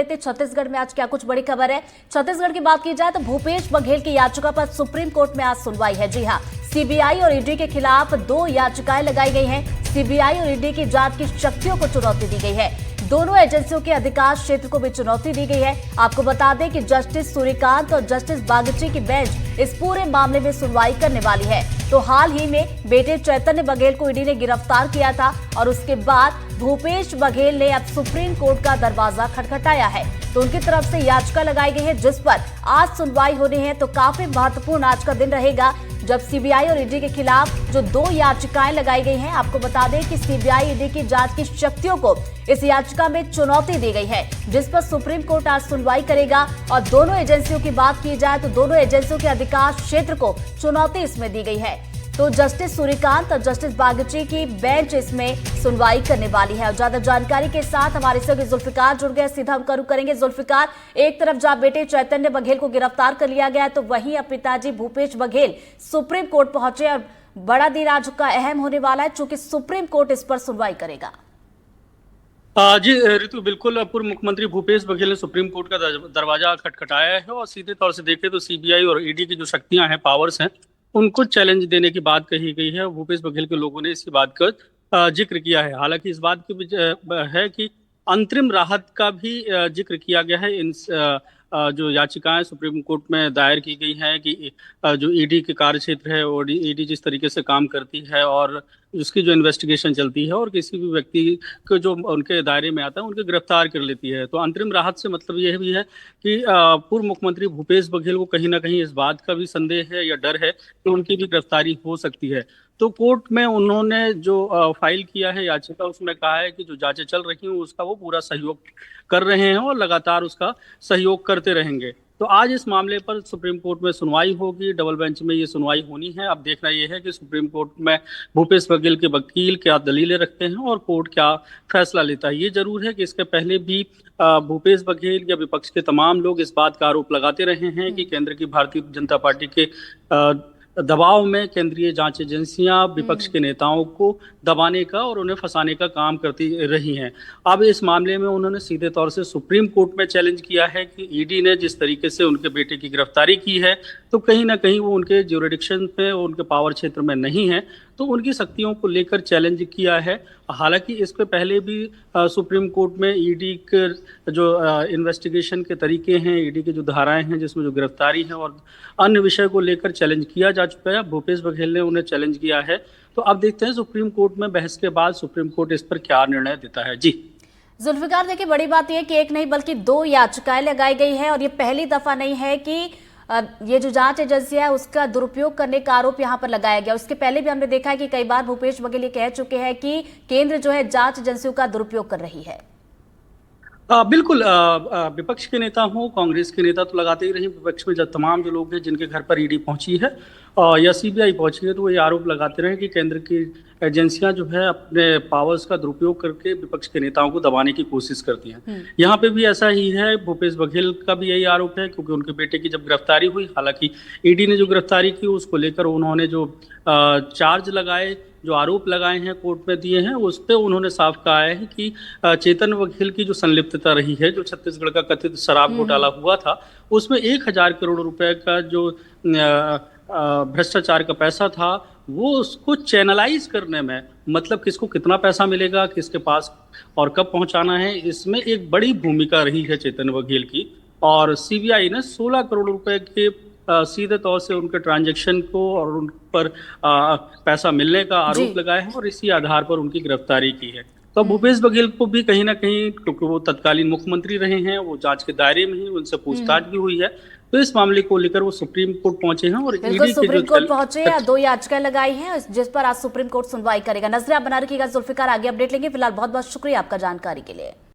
छत्तीसगढ़ में आज क्या कुछ बड़ी खबर है। छत्तीसगढ़ की बात की जाए तो भूपेश बघेल की याचिका पर सुप्रीम कोर्ट में आज सुनवाई है। जी हां, सीबीआई और ईडी के खिलाफ 2 याचिकाएं लगाई गई हैं। सीबीआई और ईडी की जांच की शक्तियों को चुनौती दी गई है। दोनों एजेंसियों के अधिकार क्षेत्र को भी चुनौती दी गई है। आपको बता दें कि जस्टिस सूर्यकांत और जस्टिस बागची की बेंच इस पूरे मामले में सुनवाई करने वाली है। तो हाल ही में बेटे चैतन्य बघेल को ईडी ने गिरफ्तार किया था और उसके बाद भूपेश बघेल ने अब सुप्रीम कोर्ट का दरवाजा खटखटाया है। तो उनकी तरफ से याचिका लगाई गई है जिस पर आज सुनवाई होनी है। तो काफी महत्वपूर्ण आज का दिन रहेगा जब सीबीआई और ईडी के खिलाफ जो 2 याचिकाएं लगाई गई हैं। आपको बता दें कि सीबीआई ईडी की जांच की शक्तियों को इस याचिका में चुनौती दी गई है, जिस पर सुप्रीम कोर्ट आज सुनवाई करेगा। और दोनों एजेंसियों की बात की जाए तो दोनों एजेंसियों के अधिकार क्षेत्र को चुनौती इसमें दी गई है। तो जस्टिस सूर्यकांत और जस्टिस बागची की बेंच इसमें सुनवाई करने वाली है। और ज्यादा जानकारी के साथ हमारे सहयोगी जुल्फिकार जुड़ गए, सीधा हम करू करेंगे। जुल्फिकार, एक तरफ जहां बेटे चैतन्य बघेल को गिरफ्तार कर लिया गया है तो वहीं अब पिताजी भूपेश बघेल सुप्रीम कोर्ट पहुंचे और बड़ा दिन आज का अहम होने वाला है चूंकि सुप्रीम कोर्ट इस पर सुनवाई करेगा। जी ऋतु, बिल्कुल पूर्व मुख्यमंत्री भूपेश बघेल ने सुप्रीम कोर्ट का दरवाजा खटखटाया है और सीधे तौर से देखें तो सीबीआई और ईडी की जो शक्तियां हैं, पावर्स हैं, उनको चैलेंज देने की बात कही गई है। भूपेश बघेल के लोगों ने इसी बात का जिक्र किया है। हालांकि इस बात की भी है कि अंतरिम राहत का भी जिक्र किया गया है। इन जो याचिकाएं सुप्रीम कोर्ट में दायर की गई हैं कि जो ईडी के कार्य क्षेत्र है और ईडी जिस तरीके से काम करती है और उसकी जो इन्वेस्टिगेशन चलती है और किसी भी व्यक्ति को जो उनके दायरे में आता है उनके गिरफ्तार कर लेती है। तो अंतरिम राहत से मतलब यह भी है कि पूर्व मुख्यमंत्री भूपेश बघेल को कहीं ना कहीं इस बात का भी संदेह है या डर है कि उनकी भी गिरफ्तारी हो सकती है। तो कोर्ट में उन्होंने जो फाइल किया है याचिका, उसमें कहा है कि जो जांचें चल रही हैं उसका वो पूरा सहयोग कर रहे हैं और लगातार उसका सहयोग करते रहेंगे। तो आज इस मामले पर सुप्रीम कोर्ट में सुनवाई होगी, डबल बेंच में ये सुनवाई होनी है। अब देखना यह है कि सुप्रीम कोर्ट में भूपेश बघेल के वकील क्या दलीलें रखते हैं और कोर्ट क्या फैसला लेता है। ये जरूर है कि इसके पहले भी भूपेश बघेल या विपक्ष के तमाम लोग इस बात का आरोप लगाते रहे हैं कि केंद्र की भारतीय जनता पार्टी के दबाव में केंद्रीय जांच एजेंसियां विपक्ष के नेताओं को दबाने का और उन्हें फंसाने का काम करती रही हैं। अब इस मामले में उन्होंने सीधे तौर से सुप्रीम कोर्ट में चैलेंज किया है कि ईडी ने जिस तरीके से उनके बेटे की गिरफ्तारी की है तो कहीं ना कहीं वो उनके ज्यूरिडिक्शन पे, उनके पावर क्षेत्र में नहीं है, तो उनकी शक्तियों को लेकर चैलेंज किया है। हालांकि इसके पहले भी सुप्रीम कोर्ट में ईडी के जो इन्वेस्टिगेशन के तरीके हैं, ईडी की जो धाराएं हैं जिसमें जो गिरफ्तारी है और अन्य विषय को लेकर चैलेंज किया जा चुका है। भूपेश बघेल ने उन्हें चैलेंज किया है। तो अब देखते हैं सुप्रीम कोर्ट में बहस के बाद सुप्रीम कोर्ट इस पर क्या निर्णय देता है। जी जुल्फिकार, देखिए बड़ी बात यह कि एक नहीं बल्कि 2 याचिकाएं लगाई गई है और ये पहली दफा नहीं है कि ये जो जांच एजेंसी है उसका दुरुपयोग करने का आरोप यहां पर लगाया गया। उसके पहले भी हमने देखा है कि कई बार भूपेश बघेल ये कह चुके हैं कि केंद्र जो है जांच एजेंसियों का दुरुपयोग कर रही है। बिल्कुल, विपक्ष के नेता हो, कांग्रेस के नेता तो लगाते ही रहे। विपक्ष में जब तमाम जो लोग हैं जिनके घर पर ईडी पहुंची है या सीबीआई पहुंची है तो वो ये आरोप लगाते रहे कि केंद्र की एजेंसियां जो है अपने पावर्स का दुरुपयोग करके विपक्ष के नेताओं को दबाने की कोशिश करती हैं। यहाँ पे भी ऐसा ही है। भूपेश बघेल का भी यही आरोप है क्योंकि उनके बेटे की जब गिरफ्तारी हुई, हालांकि ईडी ने जो गिरफ्तारी की उसको लेकर उन्होंने जो चार्ज लगाए, जो आरोप लगाए हैं, कोर्ट में दिए हैं, उस पर उन्होंने साफ कहा है कि चेतन बघेल की जो संलिप्तता रही है, जो छत्तीसगढ़ का कथित शराब घोटाला हुआ था, उसमें 1,000 करोड़ रुपए का जो भ्रष्टाचार का पैसा था वो उसको चैनलाइज करने में, मतलब किसको कितना पैसा मिलेगा, किसके पास और कब पहुंचाना है, इसमें एक बड़ी भूमिका रही है चेतन बघेल की। और सीबीआई ने 16 करोड़ रुपए के सीधे तौर से उनके ट्रांजैक्शन को और उन पर पैसा मिलने का आरोप लगाया है और इसी आधार पर उनकी गिरफ्तारी की है। तो भूपेश बघेल को भी कहीं ना कहीं, क्योंकि वो तत्कालीन मुख्यमंत्री रहे हैं, वो जांच के दायरे में ही, उनसे पूछताछ भी हुई है, तो इस मामले को लेकर वो सुप्रीम कोर्ट पहुंचे हैं और ईडी के सुप्रीम कोर्ट पहुंचे या 2 याचिकाएं लगाई हैं जिस पर आज सुप्रीम कोर्ट सुनवाई करेगा। नजरें आप बना रखिएगा जुल्फिकार, आगे अपडेट लेंगे। फिलहाल बहुत बहुत शुक्रिया आपका जानकारी के लिए।